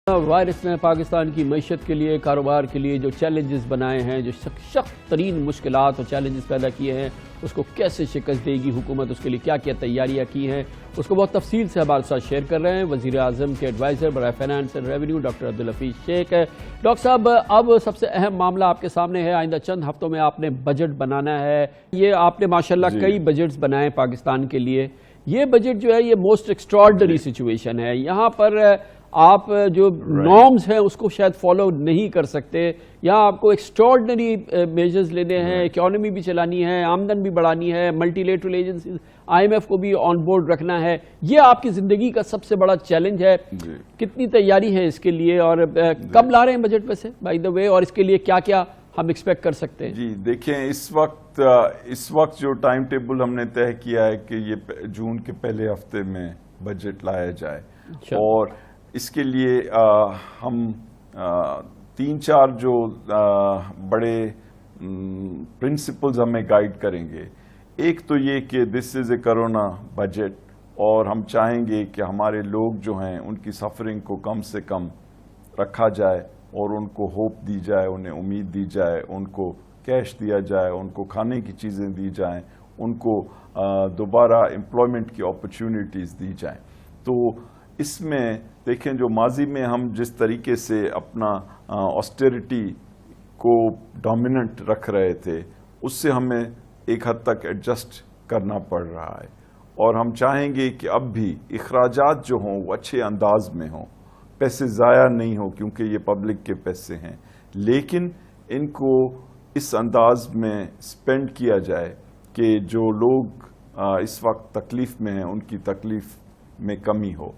Virus نے پاکستان کی معیشت کے لیے، کاروبار کے لیے جو چیلنجز بنائے ہیں، جو سخت ترین مشکلات اور چیلنجز پیدا کیے ہیں، اس کو کیسے شکست دے گی حکومت، اس کے لیے کیا کیا تیاریاں کی ہیں، اس کو بہت تفصیل سے ہمارے ساتھ شیئر کر رہے ہیں وزیر اعظم کے ایڈوائزر برائے finance and revenue doctor Abdul Hafeez شیخ ہے۔ ڈاکٹر صاحب، اب سب سے اہم معاملہ آپ کے سامنے ہے، آئندہ چند ہفتوں میں آپ نے بجٹ بنانا ہے۔ یہ آپ نے ماشاءاللہ کئی بجٹس بنائے پاکستان کے لیے۔ یہ بجٹ جو ہے یہ موسٹ ایکسٹراڈنری سچویشن ہے، یہاں پر آپ جو نارمز ہیں اس کو شاید فالو نہیں کر سکتے، یہاں آپ کو ایکسٹراڈنری میجرز لینے ہیں، اکانومی بھی چلانی ہے، آمدن بھی بڑھانی ہے، ملٹی لیٹرل ایجنسیز IMF کو بھی آن بورڈ رکھنا ہے۔ یہ آپ کی زندگی کا سب سے بڑا چیلنج ہے۔ کتنی تیاری ہے اس کے لیے، اور کب لا رہے ہیں بجٹ ویسے بائی دا وے، اور اس کے لیے کیا کیا ہم ایکسپیکٹ کر سکتے ہیں؟ جی دیکھیں، اس وقت جو ٹائم ٹیبل ہم نے طے کیا ہے کہ یہ جون کے پہلے ہفتے میں بجٹ لایا جائے، اور اس کے لیے ہم 3-4 جو بڑے پرنسپلز ہمیں گائیڈ کریں گے۔ ایک تو یہ کہ دس از اے کرونا بجٹ، اور ہم چاہیں گے کہ ہمارے لوگ جو ہیں ان کی سفرنگ کو کم سے کم رکھا جائے، اور ان کو ہوپ دی جائے، انہیں امید دی جائے، ان کو کیش دیا جائے، ان کو کھانے کی چیزیں دی جائیں، ان کو دوبارہ امپلائمنٹ کی اپرچونٹیز دی جائیں۔ تو اس میں دیکھیں، جو ماضی میں ہم جس طریقے سے اپنا آسٹیریٹی کو ڈومیننٹ رکھ رہے تھے، اس سے ہمیں ایک حد تک ایڈجسٹ کرنا پڑ رہا ہے، اور ہم چاہیں گے کہ اب بھی اخراجات جو ہوں وہ اچھے انداز میں ہوں، پیسے ضائع نہیں ہوں کیونکہ یہ پبلک کے پیسے ہیں، لیکن ان کو اس انداز میں سپینڈ کیا جائے کہ جو لوگ اس وقت تکلیف میں ہیں ان کی تکلیف میں کمی ہو۔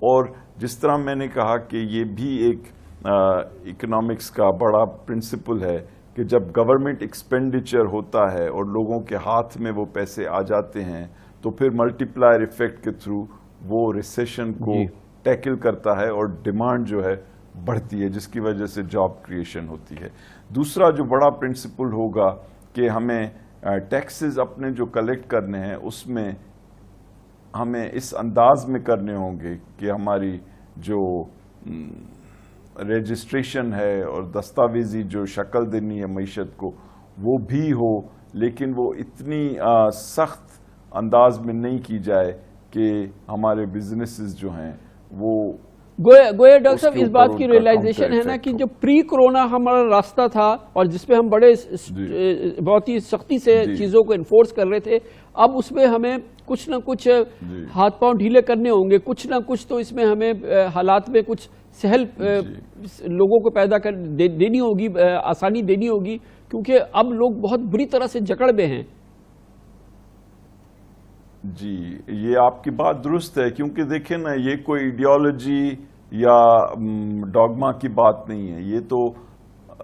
اور جس طرح میں نے کہا کہ یہ بھی ایک اکنامکس کا بڑا پرنسپل ہے کہ جب گورنمنٹ ایکسپینڈیچر ہوتا ہے اور لوگوں کے ہاتھ میں وہ پیسے آ جاتے ہیں، تو پھر ملٹی پلائر ایفیکٹ کے تھرو وہ ریسیشن کو ٹیکل کرتا ہے اور ڈیمانڈ جو ہے بڑھتی ہے، جس کی وجہ سے جاب کریشن ہوتی ہے۔ دوسرا جو بڑا پرنسپل ہوگا کہ ہمیں ٹیکسز اپنے جو کلیکٹ کرنے ہیں اس میں ہمیں اس انداز میں کرنے ہوں گے کہ ہماری جو رجسٹریشن ہے اور دستاویزی جو شکل دینی ہے معیشت کو، وہ بھی ہو، لیکن وہ اتنی سخت انداز میں نہیں کی جائے کہ ہمارے بزنسز جو ہیں وہ گویا ڈاکٹر صاحب اس بات کی ریئلائزیشن ہے نا کہ جو پری کرونا ہمارا راستہ تھا اور جس پہ ہم بڑے بہت ہی سختی سے چیزوں کو انفورس کر رہے تھے، اب اس میں ہمیں کچھ نہ کچھ ہاتھ پاؤں ڈھیلے کرنے ہوں گے، کچھ نہ کچھ تو اس میں ہمیں حالات میں کچھ سہل لوگوں کو پیدا کر دینی ہوگی، آسانی دینی ہوگی، کیونکہ اب لوگ بہت بری طرح سے جکڑ میں ہیں۔ جی یہ آپ کی بات درست ہے، کیونکہ دیکھیں نا، یہ کوئی ایڈیالوجی یا ڈاگما کی بات نہیں ہے، یہ تو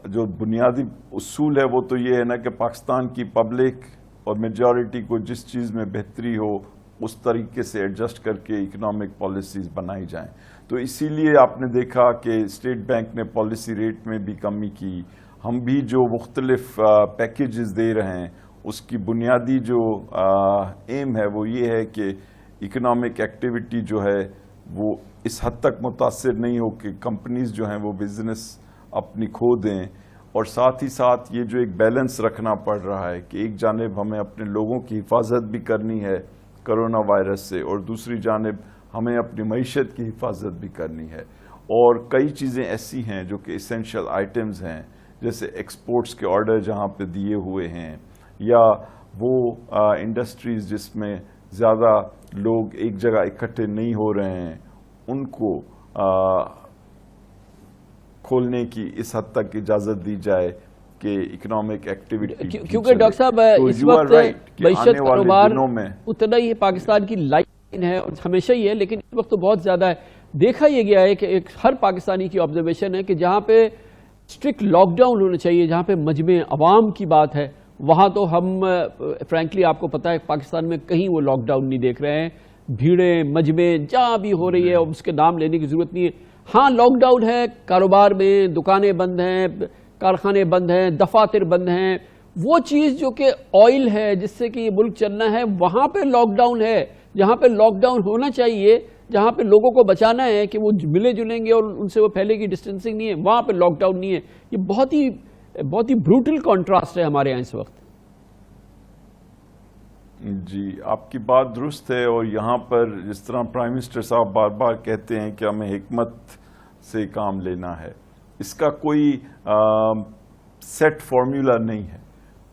جو بنیادی اصول ہے وہ تو یہ ہے نا کہ پاکستان کی پبلک اور میجورٹی کو جس چیز میں بہتری ہو اس طریقے سے ایڈجسٹ کر کے اکنامک پالیسیز بنائی جائیں۔ تو اسی لیے آپ نے دیکھا کہ اسٹیٹ بینک نے پالیسی ریٹ میں بھی کمی کی، ہم بھی جو مختلف پیکیجز دے رہے ہیں اس کی بنیادی جو ایم ہے وہ یہ ہے کہ اکنامک ایکٹیویٹی جو ہے وہ اس حد تک متاثر نہیں ہو کہ کمپنیز جو ہیں وہ بزنس اپنی کھو دیں، اور ساتھ ہی ساتھ یہ جو ایک بیلنس رکھنا پڑ رہا ہے کہ ایک جانب ہمیں اپنے لوگوں کی حفاظت بھی کرنی ہے کرونا وائرس سے، اور دوسری جانب ہمیں اپنی معیشت کی حفاظت بھی کرنی ہے۔ اور کئی چیزیں ایسی ہیں جو کہ اسینشل آئٹمز ہیں، جیسے ایکسپورٹس کے آرڈر جہاں پہ دیے ہوئے ہیں، یا وہ انڈسٹریز جس میں زیادہ لوگ ایک جگہ اکٹھے نہیں ہو رہے ہیں، ان کو کھولنے کی اس حد تک اجازت دی جائے کہ اکنامک ایکٹیویٹی، کیونکہ ڈاکٹر صاحب اس وقت معیشت کاروبار اتنا ہی پاکستان کی لائن ہے، ہمیشہ ہی ہے، لیکن اس وقت تو بہت زیادہ ہے۔ دیکھا یہ گیا ہے کہ ایک ہر پاکستانی کی آبزرویشن ہے کہ جہاں پہ اسٹرکٹ لاک ڈاؤن ہونا چاہیے، جہاں پہ مجمع عوام کی بات ہے، وہاں تو ہم فرینکلی آپ کو پتا ہے پاکستان میں کہیں وہ لاک ڈاؤن نہیں دیکھ رہے ہیں۔ بھیڑیں مجمع جہاں بھی ہو رہی ہے، اس کے نام لینے کی ضرورت نہیں ہے۔ ہاں لاک ڈاؤن ہے، کاروبار میں دکانیں بند ہیں، کارخانے بند ہیں، دفاتر بند ہیں، وہ چیز جو کہ آئل ہے جس سے کہ یہ ملک چلنا ہے، وہاں پہ لاک ڈاؤن ہے۔ جہاں پہ لاک ڈاؤن ہونا چاہیے جہاں پہ لوگوں کو بچانا ہے کہ وہ ملے جلیں گے اور ان سے وہ پھیلے گی، ڈسٹینسنگ نہیں ہے، وہاں پہ لاک ڈاؤن نہیں ہے. یہ بہت ہی بروٹل کانٹراسٹ ہے ہمارے یہاں اس وقت. جی آپ کی بات درست ہے، اور یہاں پر جس طرح پرائم منسٹر صاحب بار بار کہتے ہیں کہ ہمیں حکمت سے کام لینا ہے، اس کا کوئی سیٹ فارمولا نہیں ہے،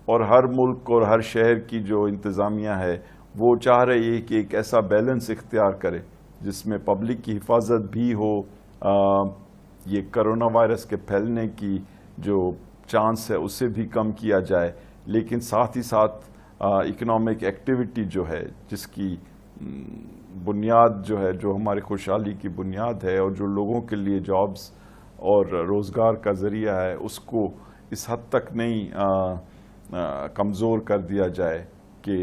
اور ہر ملک اور ہر شہر کی جو انتظامیہ ہے وہ چاہ رہی ہے کہ ایک ایسا بیلنس اختیار کرے جس میں پبلک کی حفاظت بھی ہو، یہ کرونا وائرس کے پھیلنے کی جو چانس ہے اسے بھی کم کیا جائے، لیکن ساتھ ہی ساتھ اکنامک ایکٹیویٹی جو ہے جس کی بنیاد جو ہے، جو ہماری خوشحالی کی بنیاد ہے اور جو لوگوں کے لیے جابز اور روزگار کا ذریعہ ہے، اس کو اس حد تک نہیں کمزور کر دیا جائے کہ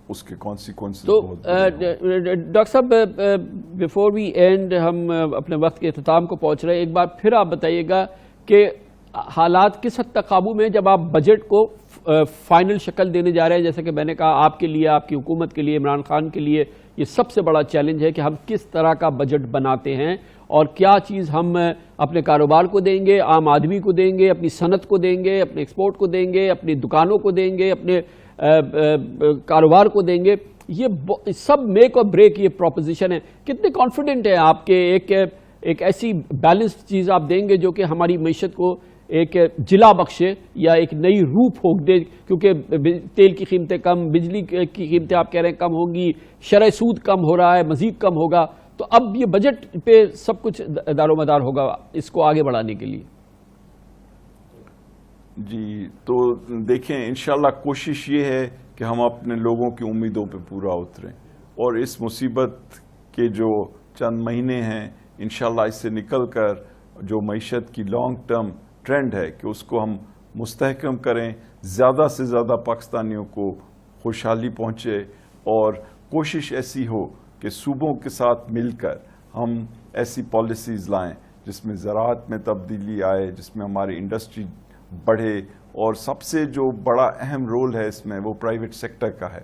اس کے کانسیکوینسز بہت بڑے ہوں. ڈاکٹر صاحب بیفور وی اینڈ، ہم اپنے وقت کے اختتام کو پہنچ رہے ہیں، ایک بار پھر آپ بتائیے گا کہ حالات کس حد تک قابو میں ہیں جب آپ بجٹ کو فائنل شکل دینے جا رہے ہیں؟ جیسے کہ میں نے کہا آپ کے لیے، آپ کی حکومت کے لیے، عمران خان کے لیے یہ سب سے بڑا چیلنج ہے کہ ہم کس طرح کا بجٹ بناتے ہیں اور کیا چیز ہم اپنے کاروبار کو دیں گے، عام آدمی کو دیں گے، اپنی صنعت کو دیں گے، اپنے ایکسپورٹ کو دیں گے، اپنی دکانوں کو دیں گے، اپنے کاروبار کو دیں گے. یہ سب میک اور بریک یہ پروپوزیشن ہے. کتنے کانفیڈنٹ ہیں آپ کے ایک ایسی بیلنسڈ چیز آپ دیں گے جو کہ ہماری معیشت کو ایک جلا بخشے یا ایک نئی روح پھونک دے؟ کیونکہ تیل کی قیمتیں کم، بجلی کی قیمتیں آپ کہہ رہے ہیں کم ہوں گی، شرح سود کم ہو رہا ہے، مزید کم ہوگا، تو اب یہ بجٹ پہ سب کچھ دار و مدار ہوگا اس کو آگے بڑھانے کے لیے. جی تو دیکھیں، انشاءاللہ کوشش یہ ہے کہ ہم اپنے لوگوں کی امیدوں پہ پورا اتریں، اور اس مصیبت کے جو چند مہینے ہیں انشاءاللہ اس سے نکل کر جو معیشت کی لانگ ٹرم ٹرینڈ ہے کہ اس کو ہم مستحکم کریں، زیادہ سے زیادہ پاکستانیوں کو خوشحالی پہنچے، اور کوشش ایسی ہو کہ صوبوں کے ساتھ مل کر ہم ایسی پالیسیز لائیں جس میں زراعت میں تبدیلی آئے، جس میں ہماری انڈسٹری بڑھے، اور سب سے جو بڑا اہم رول ہے اس میں وہ پرائیویٹ سیکٹر کا ہے.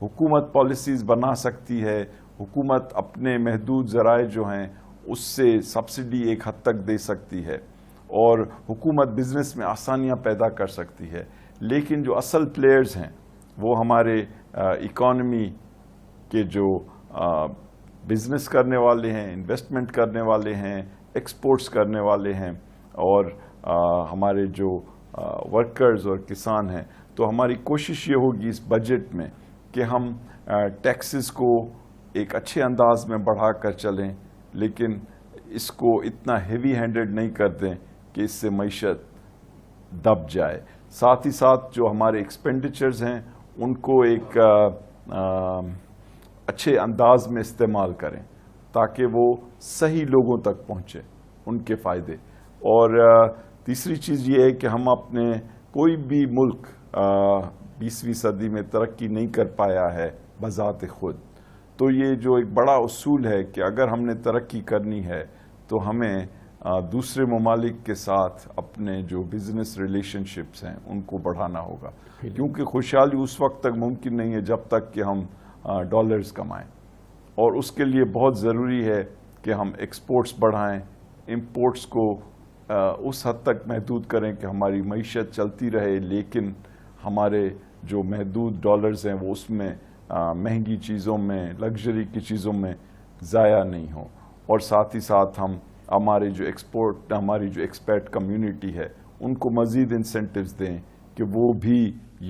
حکومت پالیسیز بنا سکتی ہے، حکومت اپنے محدود ذرائع جو ہیں اس سے سبسڈی ایک حد تک دے سکتی ہے، اور حکومت بزنس میں آسانیاں پیدا کر سکتی ہے، لیکن جو اصل پلیئرز ہیں وہ ہمارے اکانومی کے جو بزنس کرنے والے ہیں، انویسٹمنٹ کرنے والے ہیں، ایکسپورٹس کرنے والے ہیں، اور ہمارے جو ورکرز اور کسان ہیں. تو ہماری کوشش یہ ہوگی اس بجٹ میں کہ ہم ٹیکسز کو ایک اچھے انداز میں بڑھا کر چلیں، لیکن اس کو اتنا ہیوی ہینڈڈ نہیں کر دیں کہ اس سے معیشت دب جائے. ساتھ ہی ساتھ جو ہمارے ایکسپینڈیچرز ہیں ان کو ایک اچھے انداز میں استعمال کریں تاکہ وہ صحیح لوگوں تک پہنچے، ان کے فائدے. اور تیسری چیز یہ ہے کہ ہم اپنے کوئی بھی ملک 20ویں صدی میں ترقی نہیں کر پایا ہے بذات خود، تو یہ جو ایک بڑا اصول ہے کہ اگر ہم نے ترقی کرنی ہے تو ہمیں دوسرے ممالک کے ساتھ اپنے جو بزنس ریلیشن شپس ہیں ان کو بڑھانا ہوگا، کیونکہ خوشحالی اس وقت تک ممکن نہیں ہے جب تک کہ ہم ڈالرز کمائیں، اور اس کے لیے بہت ضروری ہے کہ ہم ایکسپورٹس بڑھائیں، امپورٹس کو اس حد تک محدود کریں کہ ہماری معیشت چلتی رہے، لیکن ہمارے جو محدود ڈالرز ہیں وہ اس میں مہنگی چیزوں میں، لگژری کی چیزوں میں ضائع نہیں ہوں. اور ساتھ ہی ساتھ ہم ہماری جو ایکسپیٹ کمیونٹی ہے ان کو مزید انسینٹیوز دیں کہ وہ بھی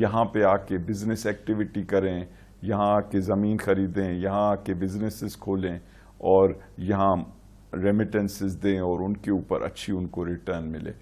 یہاں پہ آ کے بزنس ایکٹیویٹی کریں، یہاں آ کے زمین خریدیں، یہاں آ کے بزنسز کھولیں، اور یہاں ریمیٹنسز دیں اور ان کے اوپر اچھی ان کو ریٹرن ملے.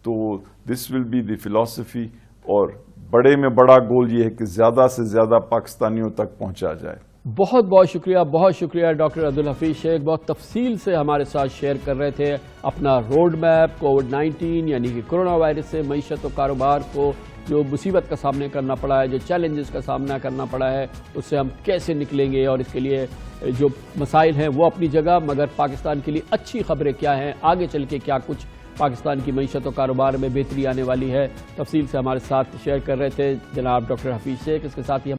تو دس ول بی دی فلاسفی، اور بڑے میں بڑا گول یہ ہے کہ زیادہ سے زیادہ پاکستانیوں تک پہنچا جائے. بہت بہت شکریہ، بہت شکریہ ڈاکٹر عبدالحفیظ شیخ، بہت تفصیل سے ہمارے ساتھ شیئر کر رہے تھے اپنا روڈ میپ کووڈ-19 یعنی کہ کرونا وائرس سے معیشت و کاروبار کو جو مصیبت کا سامنا کرنا پڑا ہے، جو چیلنجز کا سامنا کرنا پڑا ہے، اس سے ہم کیسے نکلیں گے، اور اس کے لیے جو مسائل ہیں وہ اپنی جگہ، مگر پاکستان کے لیے اچھی خبریں کیا ہیں، آگے چل کے کیا کچھ پاکستان کی معیشت و کاروبار میں بہتری آنے والی ہے، تفصیل سے ہمارے ساتھ شیئر کر رہے تھے جناب ڈاکٹر حفیظ شیخ. اس کے ساتھ ہی